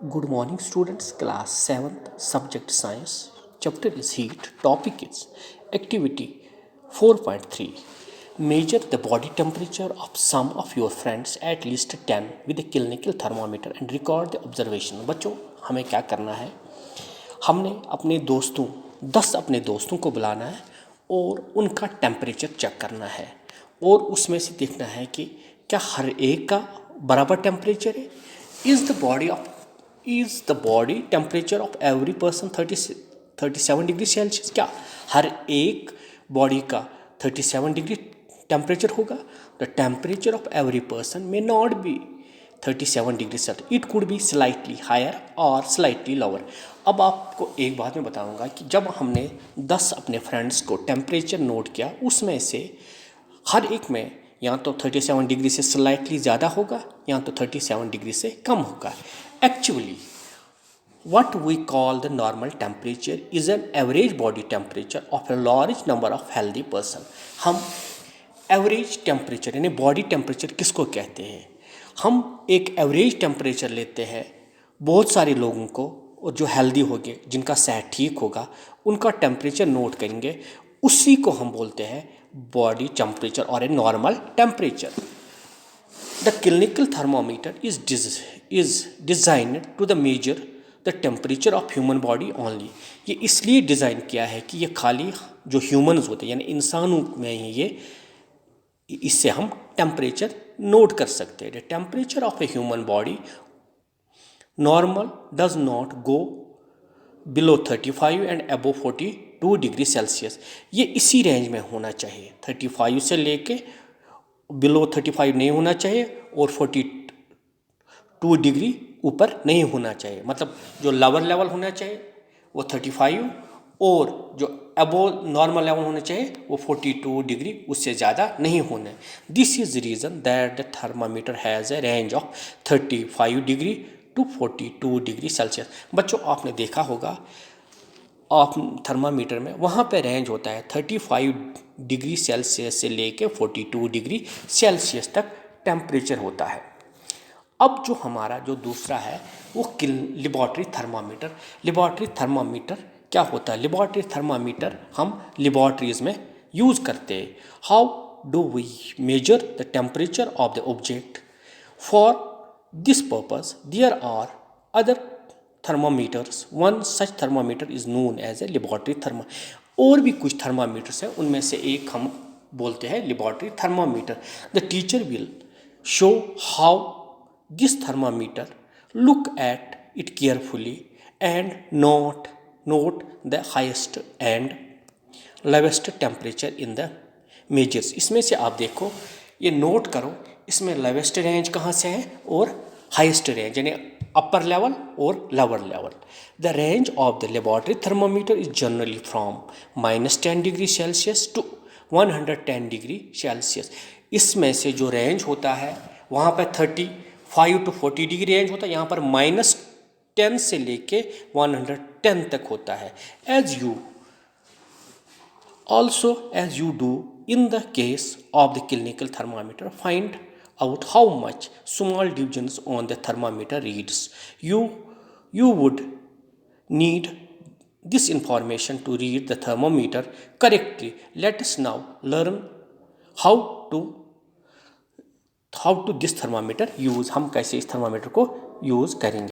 Good morning, students. Class 7th, subject science. Chapter is heat. Topic is activity 4.3. Measure the body temperature of some of your friends at least 10 with a clinical thermometer and record the observation. बच्चों, हमें क्या करना है? हमने अपने दोस्तों 10 अपने दोस्तों को बुलाना है और उनका टेम्परेचर चेक करना है और उसमें से देखना है कि क्या हर एक का बराबर टेम्परेचर है. Is the body temperature of every person 37 degree Celsius. क्या हर एक बॉडी का 37 डिग्री टेम्परेचर होगा? The temperature of every person may not be 37 degree Celsius. It could be slightly higher और स्लाइटली लोअर. अब आपको एक बात मैं बताऊंगा कि जब हमने 10 अपने फ्रेंड्स को टेम्परेचर नोट किया, उसमें से हर एक में या तो 37 डिग्री से स्लाइटली ज़्यादा होगा या तो 37 डिग्री से कम होगा. Actually, what we call the normal temperature is an average body temperature of a large number of healthy person. हम एवरेज टेम्परेचर यानी बॉडी टेम्परेचर किसको कहते हैं? हम एक एवरेज टेम्परेचर लेते हैं बहुत सारे लोगों को, और जो हेल्दी होंगे, जिनका सेहत ठीक होगा, उनका टेम्परेचर नोट करेंगे, उसी को हम बोलते हैं बॉडी टेम्परेचर और a normal temperature. The clinical thermometer is designed to the measure the temperature of human body only. ये इसलिए डिज़ाइन किया है कि ये खाली जो ह्यूमन्स होते हैं यानी इंसानों में ही ये इससे हम टेम्परेचर नोट कर सकते हैं. The temperature of a human body normal does not go below 35 and above 42 degree Celsius. ये इसी रेंज में होना चाहिए. 35 से लेके बिलो 35 नहीं होना चाहिए और 42 डिग्री ऊपर नहीं होना चाहिए. मतलब जो लोअर लेवल होना चाहिए वो 35 और जो अबो नॉर्मल लेवल होना चाहिए वो 42 डिग्री, उससे ज़्यादा नहीं होना है. This is reason that the thermometer has a range of 35 degree to 42 degree Celsius. बच्चों, आपने देखा होगा आप थर्मामीटर में वहाँ पे रेंज होता है 35 डिग्री सेल्सियस से लेके 42 डिग्री सेल्सियस तक टेम्परेचर होता है. अब जो हमारा जो दूसरा है वो लेबॉर्ट्री थर्मामीटर. लेबॉर्ट्री थर्मामीटर क्या होता है? लेबॉर्ट्री थर्मामीटर हम लेबॉर्ट्रीज में यूज़ करते हैं. How do we measure the temperature of the object? For this purpose there are other thermometers. One such thermometer is known as a laboratory thermometer. और भी कुछ थर्मामीटर्स हैं, उनमें से एक हम बोलते हैं laboratory thermometer. The teacher will show how this thermometer look at it carefully and note the highest and lowest temperature in the measures. इसमें से आप देखो, ये नोट करो, इसमें लोवेस्ट रेंज कहाँ से है और हाइस्ट रेंज यानी upper level or lower level. The range of the laboratory thermometer is generally from -10 degree Celsius to 110 degree Celsius. इसमें से जो रेंज होता है वहाँ पर 35 to 40 डिग्री रेंज होता है, यहाँ पर -10 से लेके 110 तक होता है. As you do in the case of the clinical thermometer, find out how much small divisions on the thermometer reads. You would need this information to read the thermometer correctly. Let us now learn how to this thermometer use. हम कैसे इस thermometer को use करेंगे.